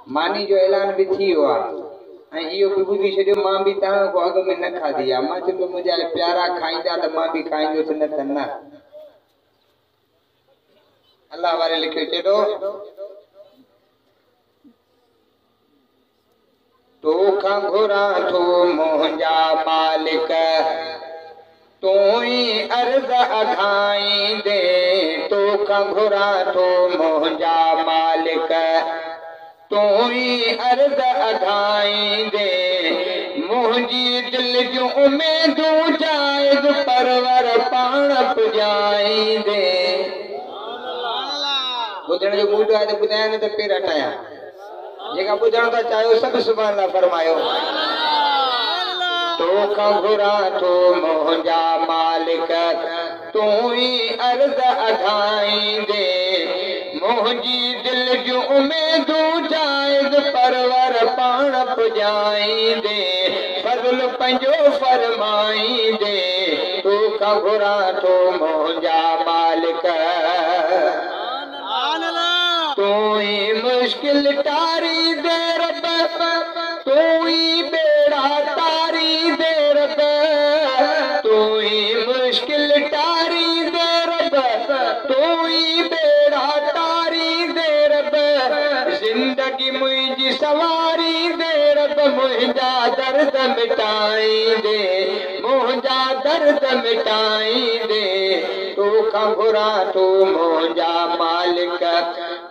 मानी जो ऐलान भी थी हुआ यो भी बुधी छो मां भी ता को अग में न खाधी आ मां चो मुझा प्यारा खाईंदा त मां भी खाईंदो न त न अल्लाह वारे लिखियो चेडो तो खां घुरा थो मुंहिंजा मालिक तू ही अर्ज़ अघाईंदे तो खां घुरा थो मुंहिंजा मालिक तू ही अर्ज़ अघाईंदे मुंहिंजी दिल जूं उमेदूं जाइज़ परवर पाण पुॼाईंदे ॿुधण जो मूड आहे त ॿुधायां न त पेर हटायां जेका ॿुधण था चाहियो सभु सुभाणे अल्लाह फरमायो तोखां घुरा थो मुंहिंजा मालिक तू ही अर्ज़ अघाईंदे मुंहिंजी दिल जूं उमेदूं जाइज़ परवर पाण पुॼाईंदे फज़ल पंहिंजो फरमाईंदे तोखां घुरा थो मुंहिंजा मालिक तू ही मुश्किल टारी दे रब तू ही बेड़ा तारी दे रब तू ही मुश्किल टारी दे रब तू ही बेड़ा तारी दे रब जिंदगी मुंहिंजी सवारी दे रब मुंहिंजा दर्द मिटाई दे मुंहिंजा दर्द मिटाई दे तोखां घुरा थो मुंहिंजा मालिक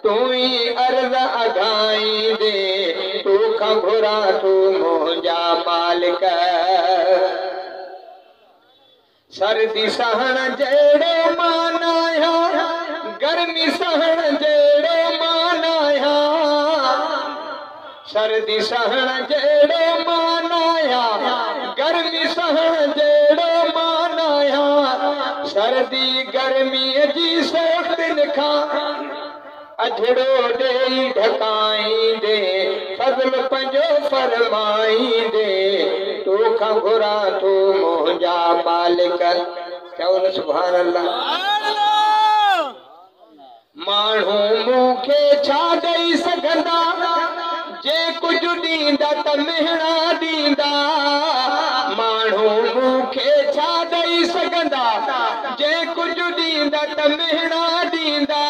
तू ही अर्ज़ अघाईंदे तोखां घुरा थो मुंहिंजा मालिक सर्दी सहण जहिड़ो मान आहियां गर्मी सहण जहिड़ो मान आहियां सर्दी सहण जहिड़ो मान आहियां गर्मी सहण जहिड़ो मान आहियां सर्दी गर्मीअ जी सोटिन खां अझड़ो ॾेई ढकाईंदे फज़ल पंहिंजो फरमाईंदे तोखां घुरा थो मुंहिंजा मालिक चओ न सुभान अल्लाह माण्हू मूंखे छा ॾेई सघंदा जे कुझु ॾींदा त मिहणा ॾींदा माण्हू मूंखे छा ॾेई सघंदा जे कुझु ॾींदा त मिहणा ॾींदा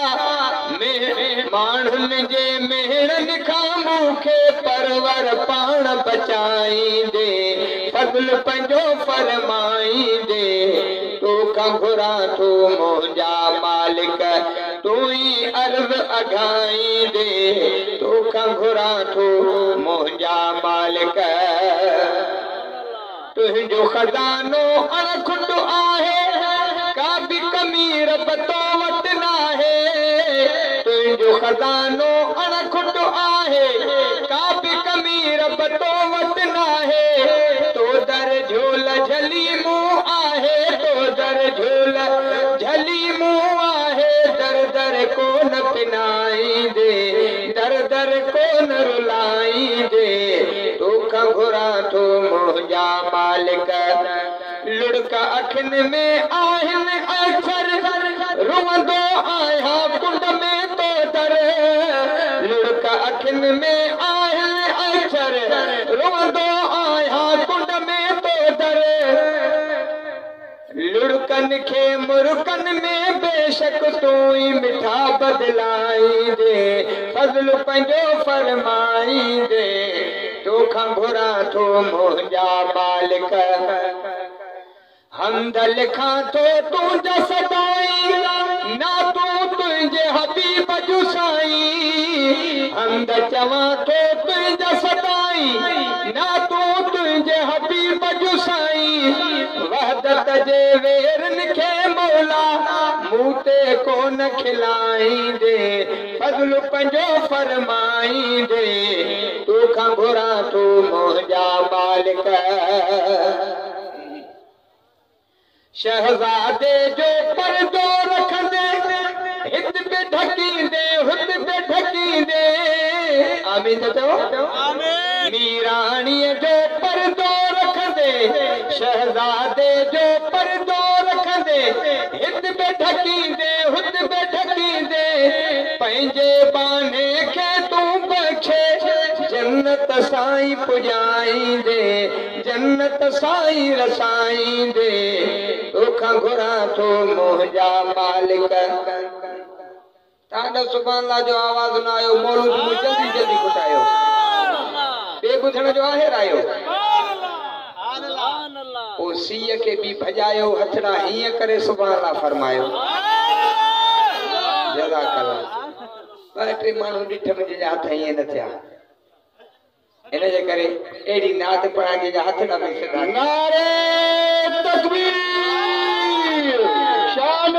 माण्हुनि जे मिहरनि खां मूंखे परवर पाण बचाईंदे फज़ल पंहिंजो फरमाईंदे तोखां घुरा थो मुंहिंजा मालिक तू ही अर्ज़ अघाईंदे तोखां घुरा थो मुंहिंजा मालिक तुंहिंजो खज़ानो अणखुट आहे का बि कमी रब तो वटि नाहे तुंहिंजो खज़ानो अणखुट आहे का बि कमी रब तो वटि नाहे तो दर झोल झली मूं आहे तो दर झोल झली मूं आहे दर दर कोन पिनाईंदे दर दर कोन रुलाईंदे तोखां घुरा थो मुंहिंजा मालिक लुड़क अखियुनि में आहिनि अक्षर रुअंदो आहियां कुंड में तो दर लुड़क अखियुनि में आहिनि अक्षर रुअंदो आहियां कुंड में तो दर लुड़कनि खे मुर्कनि में बेशक तू ही मिठा बदलाईंदे फज़ल पंहिंजो फरमाईंदे तोखां घुरा थो मुंहिंजा मालिक हमद लिखां थो तुंहिंजा सदाई ना तू तुंहिंजे हबीब जो साईं हमद चवां थो तुंहिंजा सदाई ना तू तुंहिंजे हबीब जो साईं वहदत जे वेरनि खे मौला मूं ते कोन खिलाईंदे फज़ल पंहिंजो फरमाईंदे तोखां घुरा थो मुंहिंजा मालिक शहज़ादे जो पर्दो रखंदे हित पे ढकींदे हुत पे ढकींदे आमीन चओ मीराणीअ जो पर्दो रखंदे शहज़ादे जो पर्दो रखंदे हित पे ढकींदे हुत पे ढकींदे पंहिंजे बाने खे तूं बख़्शे जन्नत साईं पुजाईंदे जन्नत साईं रसाईंदे तोखां घुरा थो मुंहिंजा मालिक। ताॾो सुभाणे अल्लाह जो आवाज़ न आयो मौलूद मूं जल्दी जल्दी घुटायो बे ॿुधण जो आहे रायो ओ सीअ के भी भजायो हथड़ा हीअं करे सुभाणे अल्लाह फरमायो जज़ाकल्लाह। ॿ टे माण्हू ॾिठ मुंहिंजा हथ हीअं न थिया इन जे करे अहिड़ी नात पढ़ां जंहिंजा हथ न में सघां। नारे तकबीर शान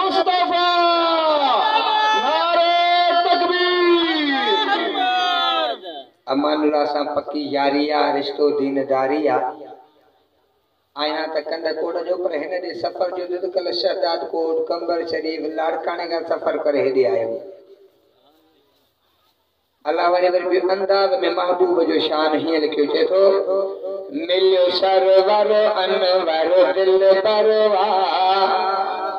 मुस्तफा नारे तकबीर। अमानुल्लाह सां पक्की यारी आहे रिश्तो दीनदारी आहे। आया त कंद कोड जो पर हिन ॾे सफ़र जो जुद कल शहदाद कोट कंबर शरीफ लाड़काने का सफ़र करे हेॾे आयो। अल्लाह वरी वरी अंदाज़ में महबूब जो शान हीअं लिखियो चए थो मिलियो सरवर अनवर दिल परवा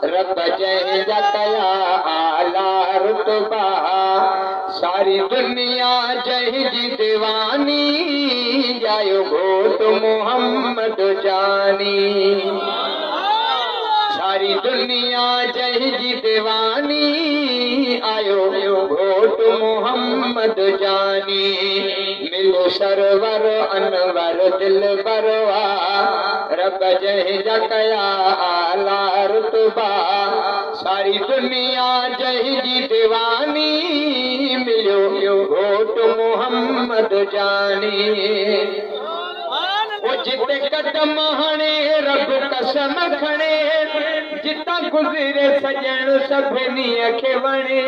रब जंहिंजा कया आला रुतबा सारी दुनिया जंहिंजी दीवानी जायो घोट मोहम्मद जानी। सारी दुनिया जंहिंजी दीवानी आयो घोट मोहम्मद जानी। मिलो सरवर अनवर दिल बरवा रब जंहिंजा कया आला रुतबा सारी दुनिया जंहिंजी दीवानी मिलियो घोट मोहम्मद जानी। वो जिते कदम हणे रब कसम खणे जिता गुज़रे सजण सभिनी खे वणे।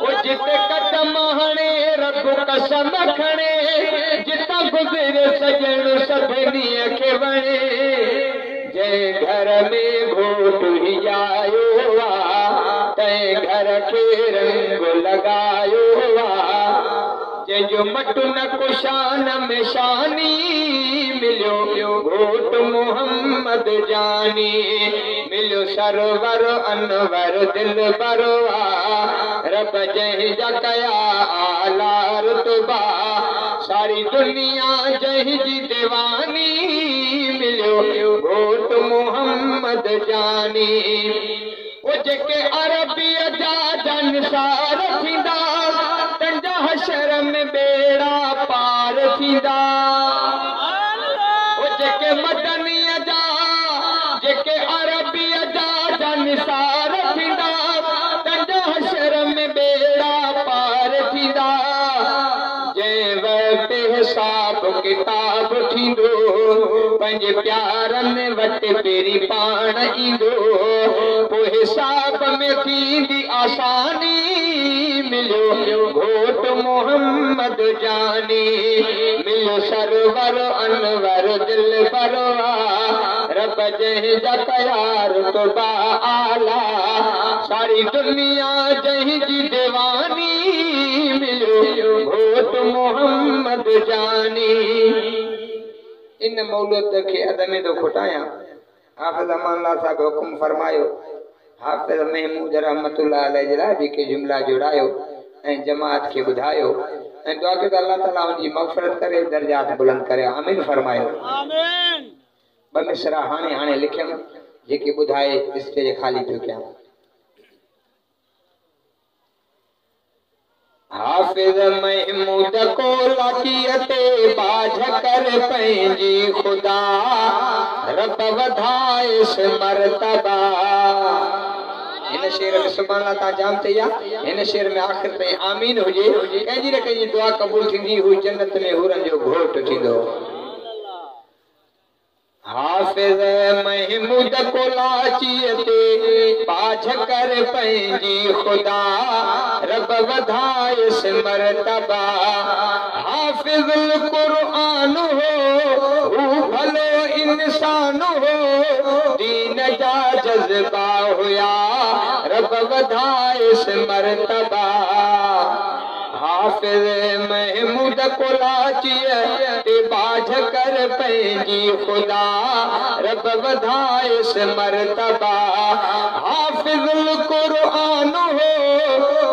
वो जिते कदम हणे रब कसम खणे जिता गुज़रे सजण सभिनी खे वणे। जंहिं घर में घोट ही आयो आ तंहिं घर खे रंग लगायो आ। जंहिंजो मटु न कुशान में शानी मिलियो घोट मोहम्मद जानी। मिलियो सरवर अनवर दिल बरवा रब जंहिंजा कया आला रुतबा सारी दुनिया जंहिंजी दीवानी मिलियो घोट मोहम्मद जानी। वो जेके अरबीअ जा निसार थींदा तंहिंजा हशर में बेड़ा पार थींदा। वो जेके मदनीअ जा जेके अरबीअ जा निसार थींदा तंहिंजा हशर में बेड़ा पार थींदा। जंहिं वक़्त हिसाब किताब थींदो पंहिंजे प्यारनि वटि पहिरीं पाण ईंदो पोइ हिसाब में थींदी आसानी मिलियो घोट मोहम्मद जानी। मिलियो सरवर अनवर दिल बरवा रब जंहिंजा कया रुतबा आला सारी दुनिया जंहिंजी दीवानी मिलियो घोट मोहम्मद जानी। इन मौलूद के अदमे तो खुटाया हाफिज़ अमानुल्लाह साहब हुकुम फरमायो हाफिज़ महमूद रहमतुल्लाह अलैहि जला जेके जुमला जोड़ायो ऐं जमात के बुधायो ऐं दुआ के अल्लाह ताला उनकी मग़फ़िरत करे दर्जात बुलंद करे आमीन फरमायो आमीन। ब मिसरा हाने हाने लिखम जेके बुधाए स्टेज खाली थो कयां। हाफिज़ महमूद को लाकियते बाझ कर पंहिंजी खुदा रब वधाए मर्तबा। इन शेर में सुभाणे अल्लाह ता जानते या इन शेर में आखिर ताईं आमीन हुजे कंहिंजी न कंहिंजी दुआ क़बूल थींदी हुई जन्नत में हुरनि जो घोट थींदो। हाफिज़ महमूद को लाचियते बाझ कर पंहिंजी खुदा रब वधाए मर्तबा। हाफिज़ुल कुरआन हो हू भलो इंसान हो दीन जा जज्बा हुया रब वधाए मर्तबा। हाफिज़ महमूद को लाचियते बाझ कर पंहिंजी खुदा रब वधाए मर्तबा। हाफिज़ुल कुरआन हो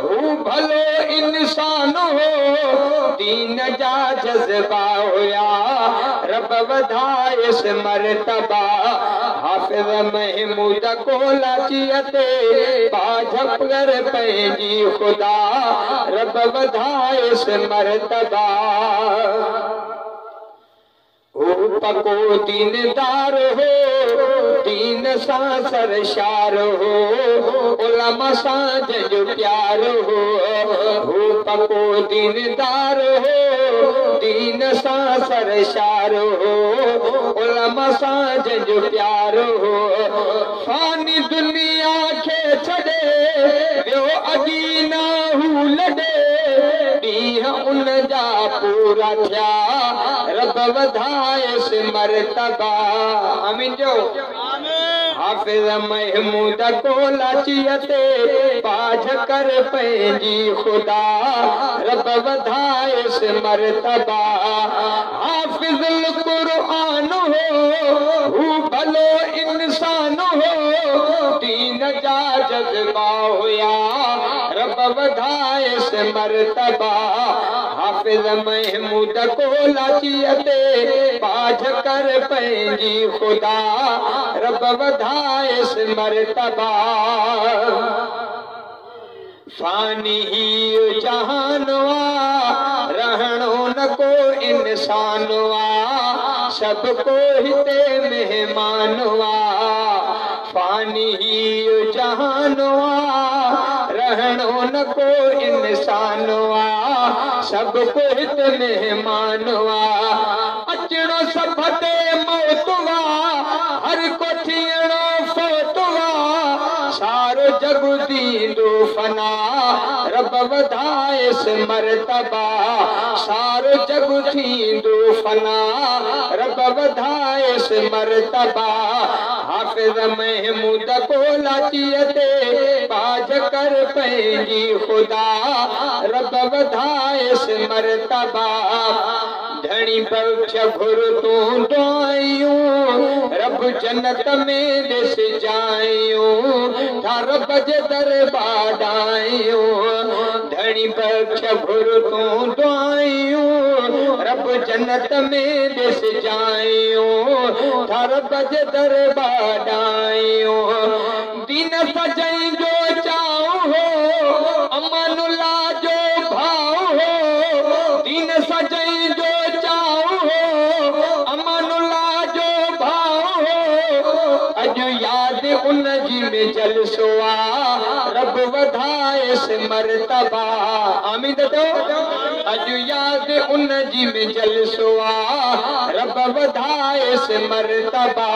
हू भलो इंसान हो दीन जा जज़्बा हुया रब वधायस मर्तबा हाफ़िज़ महमूद कोलाचीअ ते बाझप कर पंहिंजी ख़ुदा रब वधायस मर्तबा पको दीनदार हो दीन सां सरशार हो उलमा सां जंहिंजो प्यार हो पको दीनदार हो दीन सां सरशार हो उलमा सां जंहिंजो प्यार हो फानी दुनिया खे छॾे वियो अगीना हू लॾे ॾींहं उन जा पूरा थिया रब वधायस मर्तबा आमीन जो हाफ़िज़ महमूद कोलाचीअ ते बाझ कर पंहिंजी ख़ुदा रब वधायस मर्तबा हाफ़िज़ुल क़ुरआन हो हू भलो इंसान हो दीन जा जज़्बा हुया रब वधायस मर्तबा हाफ़िज़ महमूद कोलाचीअ ते बाझ कर पंहिंजी ख़ुदा रब वधायस मर्तबा फानी ही जहान रहणो न को इंसान सब को हिते मेहमान फानी ही जहान रहणो न को इंसान सब को हिते मेहमान अचणो सभ ते मौत हर को थियणो फोत सारो जग दींदो फना रब वधायस मर्तबा सारो जग थींदो फना रब वधायस मर्तबा हाफ़िज़ महमूद कोलाचीअ ते बाझ कर पंहिंजी ख़ुदा रब वधायस मर्तबा धणी बख्श घुर तूं दुआयूं रब जन्नत में ॾिस जायूं था रब जे दरबार आयूं धणी बख्श घुर तूं दुआयूं रब जन्नत में ॾिस जायूं था रब जे दरबार आयूं दीन सजई जो चाऊं हो अमनुल्लाह जो भाव हो दीन सजई जो चाऊं हो अमनुल्लाह जो भाव हो अॼु यादि उन जी में जलसो रब वधायस मर्तबा आमीन तो अॼु यादि उन जी में जलसो रब वधायस मर्तबा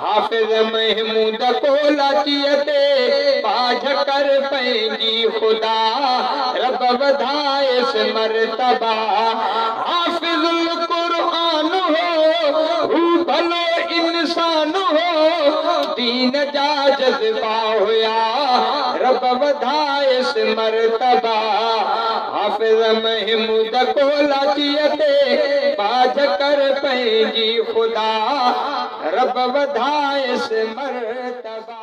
हाफ़िज़ महमूद कोलाचीअ ते बाझ कर पंहिंजी ख़ुदा रब वधायस मर्तबा हाफ़िज़ुल क़ुरआन हो हू भलो इंसान हो दीन जा जज़्बा हुया रब वधायस मर्तबा हाफ़िज़ महमूद कोलाचीअ ते बाझ कर पंहिंजी ख़ुदा रब वधायस मर्तबा।